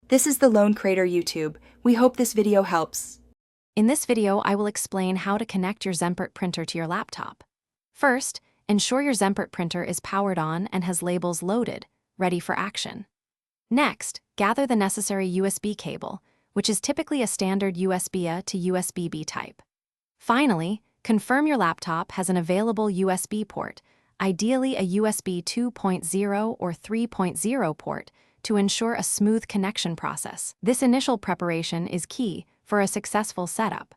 This is the Lone Crater YouTube. We hope this video helps. In this video, I will explain how to connect your Zenpert printer to your laptop. First, ensure your Zenpert printer is powered on and has labels loaded, ready for action. Next, gather the necessary USB cable, which is typically a standard USB-A to USB-B type. Finally, confirm your laptop has an available USB port, ideally a USB 2.0 or 3.0 port, to ensure a smooth connection process. This initial preparation is key for a successful setup.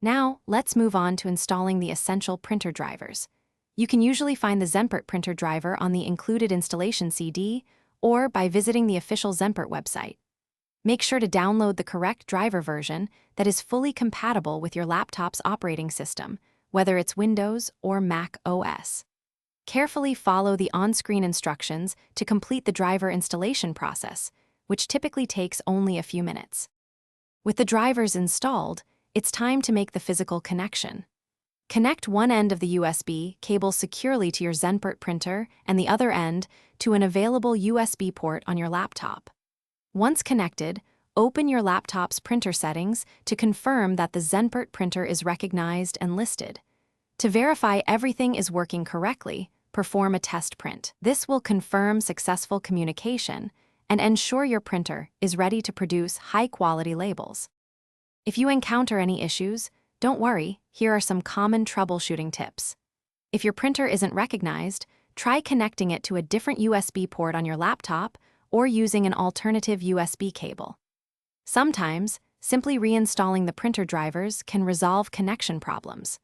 Now, let's move on to installing the essential printer drivers. You can usually find the Zenpert printer driver on the included installation CD or by visiting the official Zenpert website. Make sure to download the correct driver version that is fully compatible with your laptop's operating system, whether it's Windows or Mac OS. Carefully follow the on-screen instructions to complete the driver installation process, which typically takes only a few minutes. With the drivers installed, it's time to make the physical connection. Connect one end of the USB cable securely to your Zenpert printer and the other end to an available USB port on your laptop. Once connected, open your laptop's printer settings to confirm that the Zenpert printer is recognized and listed. To verify everything is working correctly, perform a test print. This will confirm successful communication and ensure your printer is ready to produce high-quality labels. If you encounter any issues, don't worry, here are some common troubleshooting tips. If your printer isn't recognized, try connecting it to a different USB port on your laptop or using an alternative USB cable. Sometimes, simply reinstalling the printer drivers can resolve connection problems.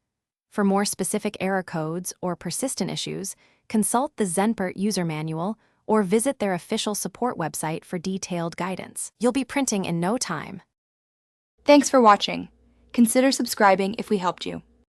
For more specific error codes or persistent issues, consult the Zenpert user manual or visit their official support website for detailed guidance. You'll be printing in no time. Thanks for watching. Consider subscribing if we helped you.